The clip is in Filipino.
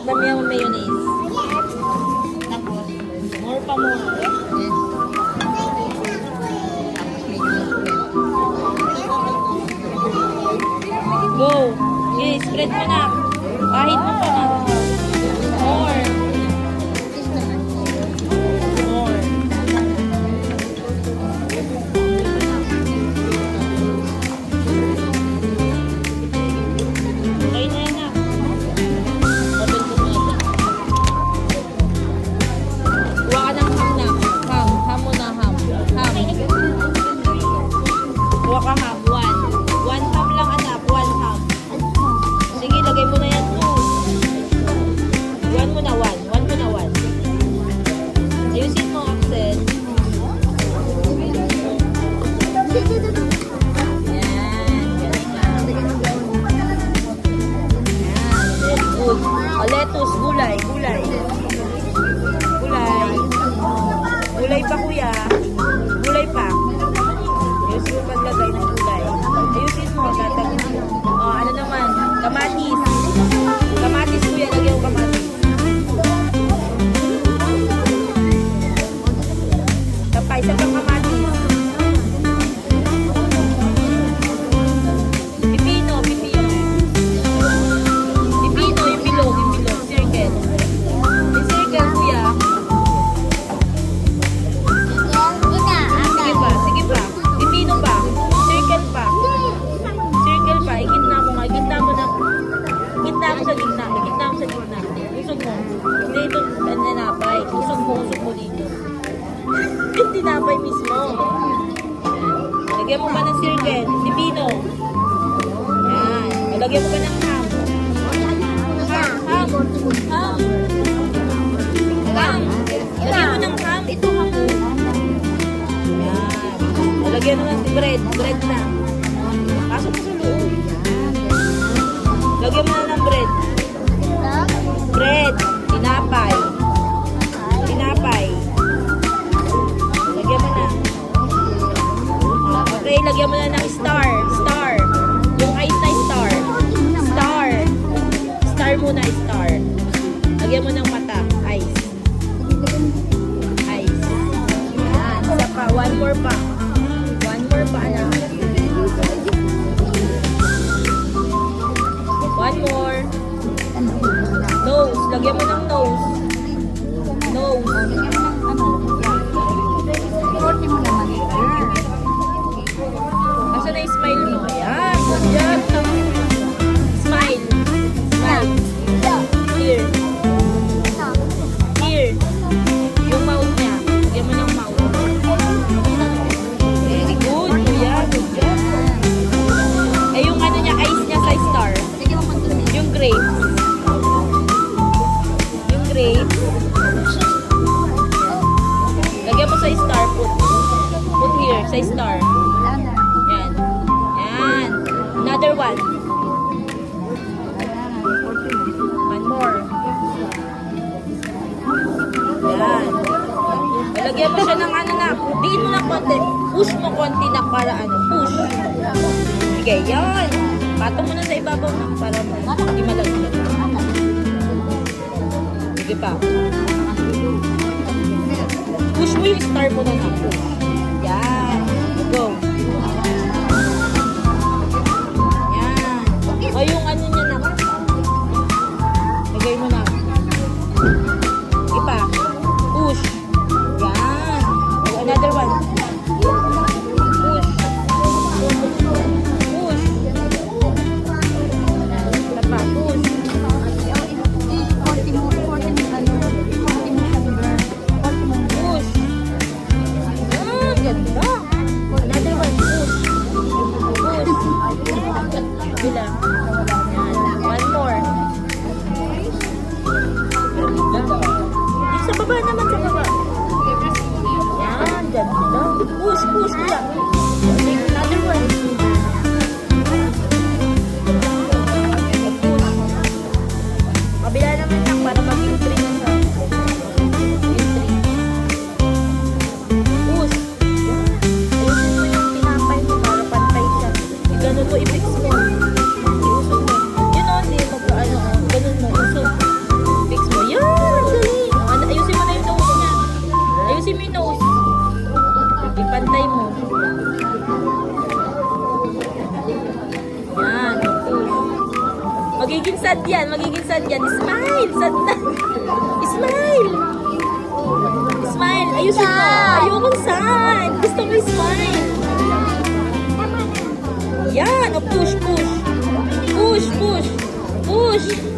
Dami yung mayonnaise. Tapos, More pa more. yes. Go. Okay, spread mo na. Kahit mo pa na. More. More. Okay na yan na. Open ko muna ito. Kuha ka ng ham na. Ham. Ham muna ham. Ham. Kuha ka ham. One ham lang anak. One ham. Sige, lagay mo na yan. One mo na one. One mo na one. Ayusin mo, Axel. Yan. Galing na. Yan. Very good. O, lettuce. Gulay. Gulay. Gulay. Gulay pa, kuya. Gulay pa. Ayusin mo paglagay ng gulay. Ayusin mo. Tatagin mo. O, ano naman? Kamatis. Kamatis, kuya. Lagyan mo kamatis. Kapay, isa pang kamatis. Pipino, pipino. Pipino, yung bilog, yung bilog. Circle. Yung circle, kuya. Sige pa, sige pa. Pipino pa. Circle pa. Circle pa. Igitna mo nga. Igitna mo na. Igitna mo sa gitna. Igitna mo sa gitna. Usog mo. Hindi ito nanapay. Usog mo dito. Yung tinapay mismo. Lagyan mo pa ng circle. Pipino. Yan. Lagyan mo pa ng ham. Ham. Ham. Ham. Ham. Lagyan mo ng ham. Ito ham. Yan. Lagyan mo ng bread. Bread na. Pasok mo sa loob. Lagyan mo na ng bread. Bread. Tinapay. Tinapay. Lagyan mo na. Okay, lagyan mo na ng star. Star. Yung ice na star. Star. Star muna, star. Lagyan mo ng mata. Ice. Ice. Yan. Isa pa. One more pa. One more pa, anak. One more. Nose. Lagyan mo ng nose. Nose. Asa na yung smile mo? Ayan. Good job. Smile. Smile. Here. Here. Yung mouth niya. Lagyan mo ng mouth. Very good. Kuya. Good job. Eh, yung ano niya, eyes niya sa star. Yung grapes. Yung grapes. Lagyan mo sa star. Put here. Sa star. Yan. Yan. Another one. One more. Yan. Lagyan mo siya ng ano na. Diin mo na konti. Push mo konti na para ano. Push. Sige, yan. Patong mo na sa ibabaw na para hindi malaglag. Sige pa. Push mo yung star mo na na. Push. Yan. Go. Yan. O yung ano niya na. Lagay mo na. Sige pa. Push. Yan. Another one. Push. Push. Isa pa. Push. Push. Yan. Ganda. Another one. Push. Push. Bila. Yan. One more. Sa baba naman, sa baba. Yan, ganda. Push, push, kuya. Another one. Push. Kabila naman lang para maging 3 na siya. Push. Ayusin mo yung tinapay mo para pantay siya. Ganun mo, i-fix mo. Iusog mo. Yun o, hindi magkaano. Ganun mo, usog. yan? Magiging sad yan. Smile! Sad na. Smile! Smile! Ayusin mo. Ayokong sad. Gusto ko smile. Yan. O, push, push. Push, push. Push.